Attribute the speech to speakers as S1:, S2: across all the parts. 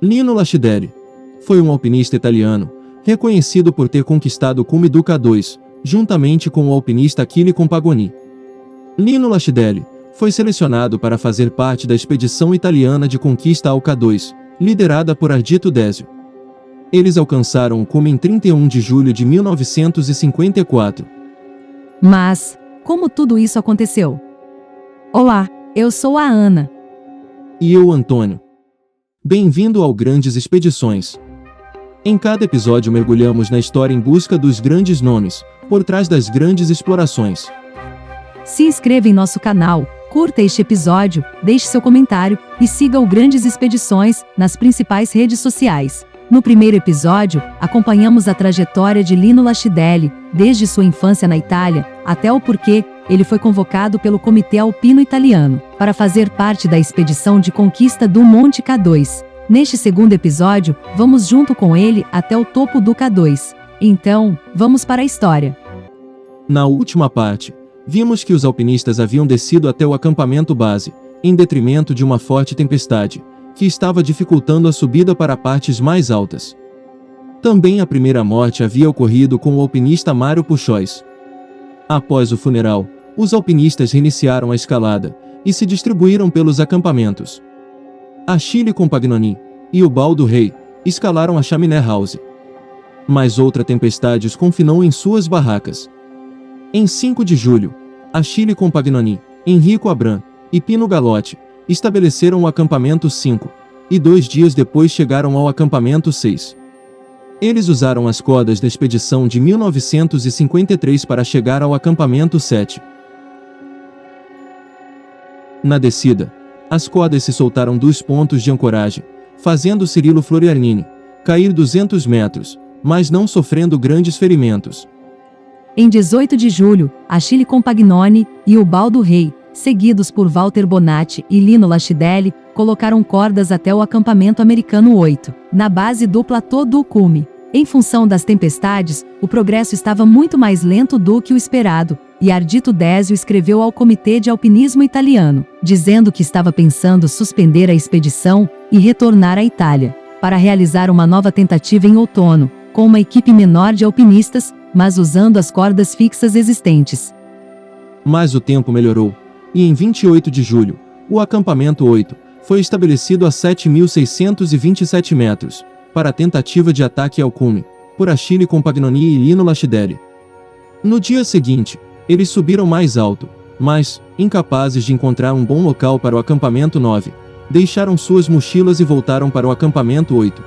S1: Lino Lascideri foi um alpinista italiano, reconhecido por ter conquistado o cume do K2, juntamente com o alpinista Achille Compagnoni. Lino Lascideri foi selecionado para fazer parte da expedição italiana de conquista ao K2, liderada por Ardito Desio. Eles alcançaram o cume em 31 de julho de 1954.
S2: Mas, como tudo isso aconteceu? Olá, eu sou a Ana.
S1: E eu, Antônio. Bem-vindo ao Grandes Expedições. Em cada episódio mergulhamos na história em busca dos grandes nomes, por trás das grandes explorações.
S2: Se inscreva em nosso canal, curta este episódio, deixe seu comentário e siga o Grandes Expedições nas principais redes sociais. No primeiro episódio, acompanhamos a trajetória de Lino Lascideri, desde sua infância na Itália, até o porquê ele foi convocado pelo Comitê Alpino Italiano, para fazer parte da expedição de conquista do Monte K2. Neste segundo episódio, vamos junto com ele até o topo do K2. Então, vamos para a história.
S1: Na última parte, vimos que os alpinistas haviam descido até o acampamento base, em detrimento de uma forte tempestade, que estava dificultando a subida para partes mais altas. Também a primeira morte havia ocorrido com o alpinista Mário Puccios. Após o funeral, os alpinistas reiniciaram a escalada e se distribuíram pelos acampamentos. Achille Compagnoni e o Baldo Rei escalaram a Chaminé House. Mas outra tempestade os confinou em suas barracas. Em 5 de julho, Achille Compagnoni, Enrico Abram e Pino Galotti estabeleceram o acampamento 5, e 2 dias depois chegaram ao acampamento 6. Eles usaram as cordas da expedição de 1953 para chegar ao acampamento 7. Na descida, as cordas se soltaram dos pontos de ancoragem, fazendo Cirilo Florianini cair 200 metros, mas não sofrendo grandes ferimentos.
S2: Em 18 de julho, Achille Compagnoni e o Baldo Rei, seguidos por Walter Bonatti e Lino Lascideri, colocaram cordas até o acampamento americano 8, na base do platô do cume. Em função das tempestades, o progresso estava muito mais lento do que o esperado, e Ardito Desio escreveu ao Comitê de Alpinismo Italiano, dizendo que estava pensando suspender a expedição e retornar à Itália, para realizar uma nova tentativa em outono, com uma equipe menor de alpinistas, mas usando as cordas fixas existentes.
S1: Mas o tempo melhorou, e em 28 de julho, o acampamento 8 foi estabelecido a 7.627 metros, para a tentativa de ataque ao cume, por Achille Compagnoni e Lino Lascideri. No dia seguinte, eles subiram mais alto, mas, incapazes de encontrar um bom local para o acampamento 9, deixaram suas mochilas e voltaram para o acampamento 8.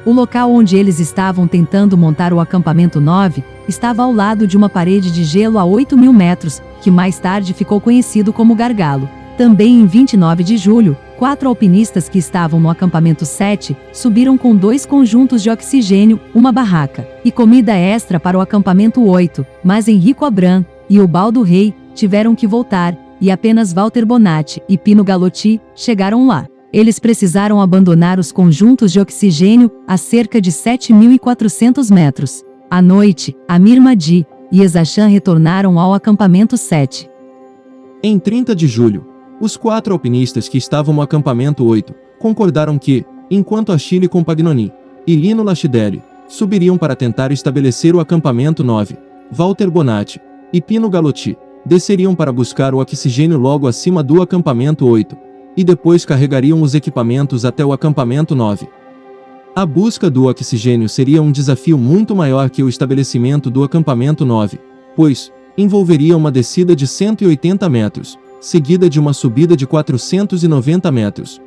S2: O local onde eles estavam tentando montar o acampamento 9 estava ao lado de uma parede de gelo a 8.000 metros, que mais tarde ficou conhecido como Gargalo. Também em 29 de julho, 4 alpinistas que estavam no acampamento 7 subiram com 2 conjuntos de oxigênio, uma barraca e comida extra para o acampamento 8, mas Enrico Abram e o Baldo Rei tiveram que voltar, e apenas Walter Bonatti e Pino Galotti chegaram lá. Eles precisaram abandonar os conjuntos de oxigênio a cerca de 7.400 metros. À noite, Amir Mahdi e Ezzachan retornaram ao acampamento 7.
S1: Em 30 de julho, os 4 alpinistas que estavam no acampamento 8 concordaram que, enquanto Achille Compagnoni e Lino Lascideri subiriam para tentar estabelecer o acampamento 9, Walter Bonatti e Pino Galotti desceriam para buscar o oxigênio logo acima do acampamento 8, e depois carregariam os equipamentos até o acampamento 9. A busca do oxigênio seria um desafio muito maior que o estabelecimento do acampamento 9, pois envolveria uma descida de 180 metros, seguida de uma subida de 490 metros.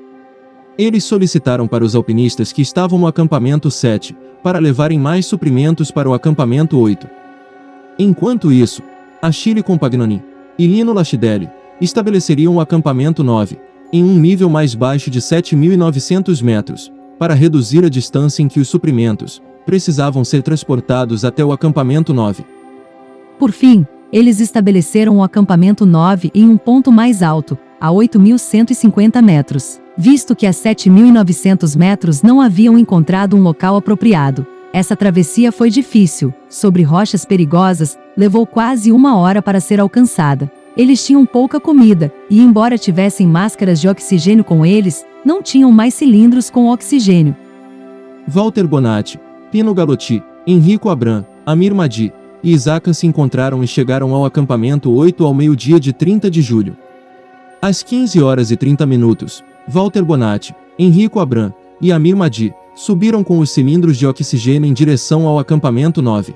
S1: Eles solicitaram para os alpinistas que estavam no acampamento 7, para levarem mais suprimentos para o acampamento 8. Enquanto isso, Achille Compagnoni e Lino Lascideri estabeleceriam o acampamento 9, em um nível mais baixo de 7.900 metros, para reduzir a distância em que os suprimentos precisavam ser transportados até o acampamento 9.
S2: Por fim, eles estabeleceram o acampamento 9 em um ponto mais alto, a 8.150 metros, visto que a 7.900 metros não haviam encontrado um local apropriado. Essa travessia foi difícil, sobre rochas perigosas, levou quase 1 hora para ser alcançada. Eles tinham pouca comida, e embora tivessem máscaras de oxigênio com eles, não tinham mais cilindros com oxigênio.
S1: Walter Bonatti, Pino Galotti, Enrico Abram, Amir Mahdi e Isaac se encontraram e chegaram ao acampamento 8 ao meio-dia de 30 de julho. Às 15 horas e 30 minutos, Walter Bonatti, Enrico Abram e Amir Mahdi subiram com os cilindros de oxigênio em direção ao acampamento 9.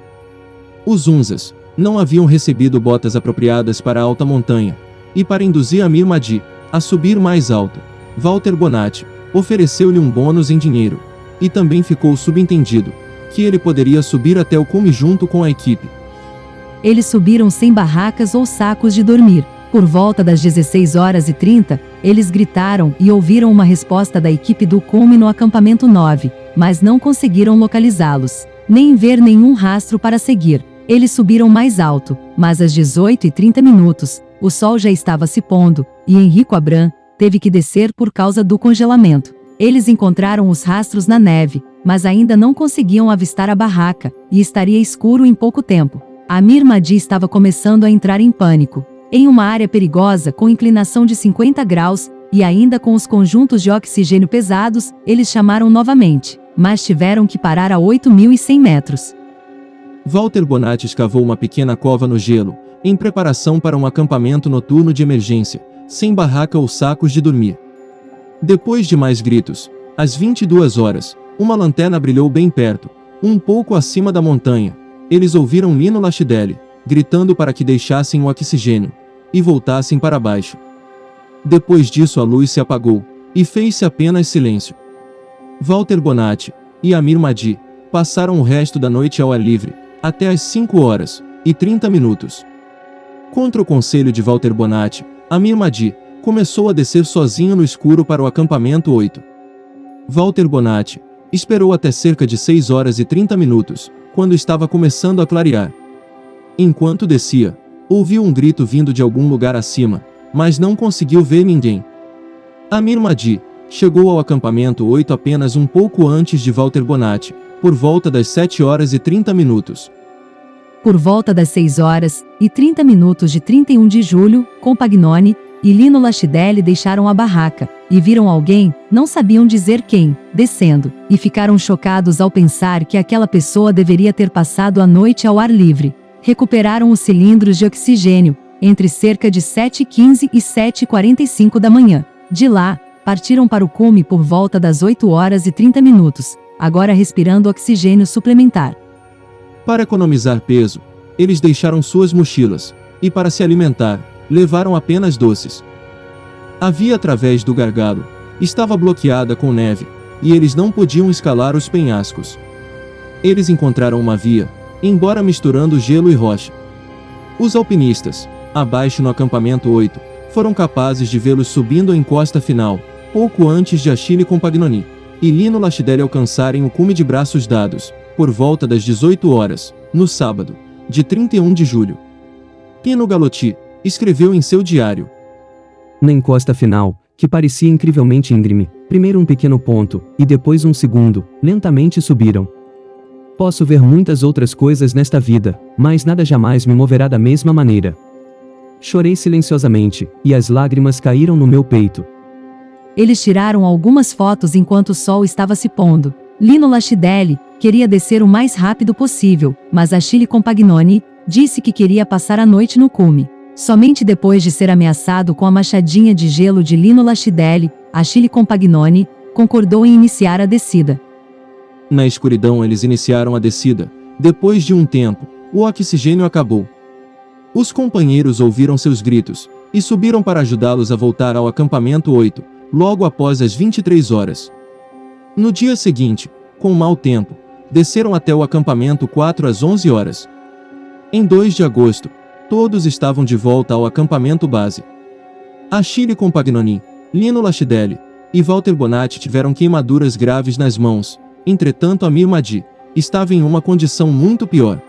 S1: Os Unzas não haviam recebido botas apropriadas para a alta montanha, e para induzir Amir Mahdi a subir mais alto, Walter Bonatti ofereceu-lhe um bônus em dinheiro, e também ficou subentendido que ele poderia subir até o cume junto com a equipe.
S2: Eles subiram sem barracas ou sacos de dormir. Por volta das 16h30, eles gritaram e ouviram uma resposta da equipe do cume no acampamento 9, mas não conseguiram localizá-los, nem ver nenhum rastro para seguir. Eles subiram mais alto, mas às 18h30, o sol já estava se pondo, e Enrico Abram teve que descer por causa do congelamento. Eles encontraram os rastros na neve, mas ainda não conseguiam avistar a barraca, e estaria escuro em pouco tempo. Amir Mahdi estava começando a entrar em pânico. Em uma área perigosa com inclinação de 50 graus, e ainda com os conjuntos de oxigênio pesados, eles chamaram novamente, mas tiveram que parar a 8.100 metros.
S1: Walter Bonatti escavou uma pequena cova no gelo, em preparação para um acampamento noturno de emergência, sem barraca ou sacos de dormir. Depois de mais gritos, às 22 horas, uma lanterna brilhou bem perto, um pouco acima da montanha. Eles ouviram Lino Lachidelli gritando para que deixassem o oxigênio e voltassem para baixo. Depois disso a luz se apagou, e fez-se apenas silêncio. Walter Bonatti e Amir Mahdi passaram o resto da noite ao ar livre, até às 5h30. Contra o conselho de Walter Bonatti, Amir Mahdi começou a descer sozinho no escuro para o acampamento 8. Walter Bonatti esperou até cerca de 6h30, quando estava começando a clarear. Enquanto descia, ouviu um grito vindo de algum lugar acima, mas não conseguiu ver ninguém. Amir Mahdi chegou ao acampamento 8 apenas um pouco antes de Walter Bonatti, por volta das 7h30.
S2: Por volta das 6h30 de 31 de julho, Compagnoni e Lino Lachidelli deixaram a barraca, e viram alguém, não sabiam dizer quem, descendo, e ficaram chocados ao pensar que aquela pessoa deveria ter passado a noite ao ar livre. Recuperaram os cilindros de oxigênio, entre cerca de 7h15 e 7h45 da manhã. De lá, partiram para o cume por volta das 8h30, agora respirando oxigênio suplementar.
S1: Para economizar peso, eles deixaram suas mochilas, e para se alimentar, levaram apenas doces. A via através do gargalo estava bloqueada com neve, e eles não podiam escalar os penhascos. Eles encontraram uma via, embora misturando gelo e rocha. Os alpinistas, abaixo no acampamento 8, foram capazes de vê-los subindo a encosta final, pouco antes de Achille Compagnoni e Lino Lachidelli alcançarem o cume de braços dados, por volta das 18 horas, no sábado, de 31 de julho. Pino Galotti escreveu em seu diário:
S3: na encosta final, que parecia incrivelmente íngreme, primeiro um pequeno ponto, e depois um segundo, lentamente subiram. Posso ver muitas outras coisas nesta vida, mas nada jamais me moverá da mesma maneira. Chorei silenciosamente, e as lágrimas caíram no meu peito.
S2: Eles tiraram algumas fotos enquanto o sol estava se pondo. Lino Lachidelli queria descer o mais rápido possível, mas Achille Compagnoni disse que queria passar a noite no cume. Somente depois de ser ameaçado com a machadinha de gelo de Lino Lachidelli, Achille Compagnoni concordou em iniciar a descida.
S1: Na escuridão eles iniciaram a descida. Depois de um tempo, o oxigênio acabou. Os companheiros ouviram seus gritos, e subiram para ajudá-los a voltar ao acampamento 8, logo após as 23 horas. No dia seguinte, com mau tempo, desceram até o acampamento 4 às 11 horas. Em 2 de agosto, todos estavam de volta ao acampamento base. Achille Compagnoni, Lino Lachidelli e Walter Bonatti tiveram queimaduras graves nas mãos. Entretanto, Amir Mahdi estava em uma condição muito pior.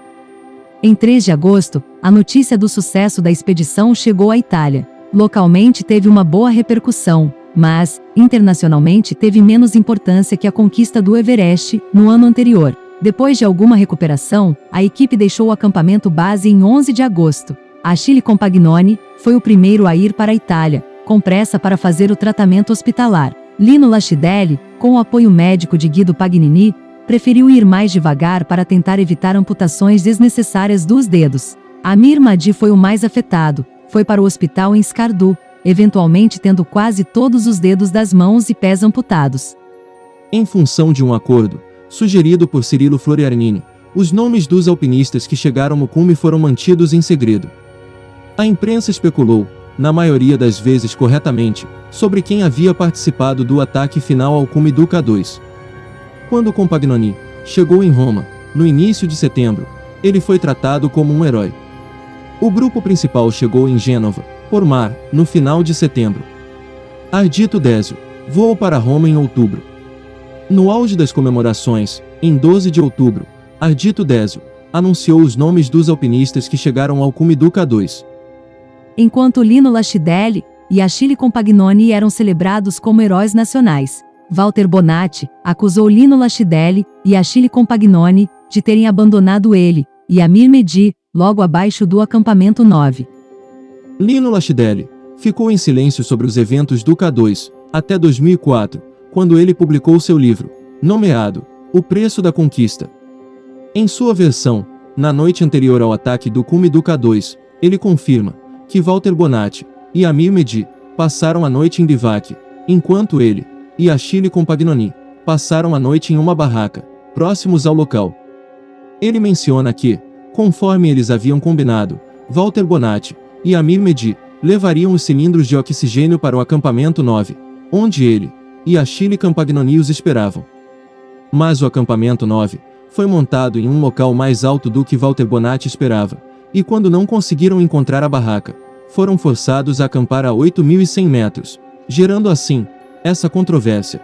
S2: Em 3 de agosto, a notícia do sucesso da expedição chegou à Itália. Localmente teve uma boa repercussão, mas, internacionalmente teve menos importância que a conquista do Everest, no ano anterior. Depois de alguma recuperação, a equipe deixou o acampamento base em 11 de agosto. Achille Compagnoni foi o primeiro a ir para a Itália, com pressa para fazer o tratamento hospitalar. Lino Lascidelli, com o apoio médico de Guido Pagnini, preferiu ir mais devagar para tentar evitar amputações desnecessárias dos dedos. Amir Mahdi foi o mais afetado, foi para o hospital em Skardu, eventualmente tendo quase todos os dedos das mãos e pés amputados.
S1: Em função de um acordo, sugerido por Cirilo Florianini, os nomes dos alpinistas que chegaram no cume foram mantidos em segredo. A imprensa especulou, na maioria das vezes corretamente, sobre quem havia participado do ataque final ao cume do K2. Quando Compagnoni chegou em Roma, no início de setembro, ele foi tratado como um herói. O grupo principal chegou em Gênova, por mar, no final de setembro. Ardito Désio voou para Roma em outubro. No auge das comemorações, em 12 de outubro, Ardito Désio anunciou os nomes dos alpinistas que chegaram ao cume do K2.
S2: Enquanto Lino Lascidelli e Achille Compagnoni eram celebrados como heróis nacionais, Walter Bonatti acusou Lino Lascidelli e Achille Compagnoni de terem abandonado ele e Amir Mahdi logo abaixo do acampamento 9.
S1: Lino Lascidelli ficou em silêncio sobre os eventos do K2 até 2004, quando ele publicou seu livro, nomeado O Preço da Conquista. Em sua versão, na noite anterior ao ataque do cume do K2, ele confirma que Walter Bonatti e Amir Mahdi passaram a noite em bivac, enquanto ele e Achille Compagnoni passaram a noite em uma barraca, próximos ao local. Ele menciona que, conforme eles haviam combinado, Walter Bonatti e Amir Mahdi levariam os cilindros de oxigênio para o acampamento 9, onde ele e Achille Compagnoni os esperavam. Mas o acampamento 9 foi montado em um local mais alto do que Walter Bonatti esperava, e quando não conseguiram encontrar a barraca, foram forçados a acampar a 8.100 metros, gerando assim essa controvérsia.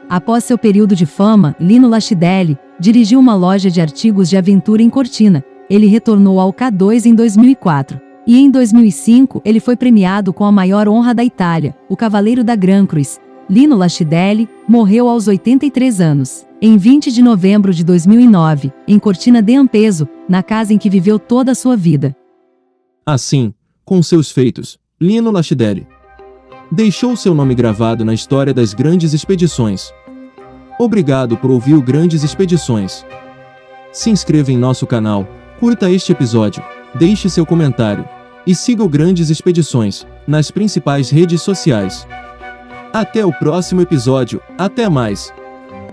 S2: Após seu período de fama, Lino Lascidelli dirigiu uma loja de artigos de aventura em Cortina. Ele retornou ao K2 em 2004. E em 2005 ele foi premiado com a maior honra da Itália, o Cavaleiro da Gran Cruz. Lino Lascidelli morreu aos 83 anos, em 20 de novembro de 2009, em Cortina d'Ampezzo, na casa em que viveu toda a sua vida.
S1: Assim, com seus feitos, Lino Lascidelli deixou seu nome gravado na história das grandes expedições. Obrigado por ouvir o Grandes Expedições. Se inscreva em nosso canal, curta este episódio, deixe seu comentário e siga o Grandes Expedições nas principais redes sociais. Até o próximo episódio, até mais!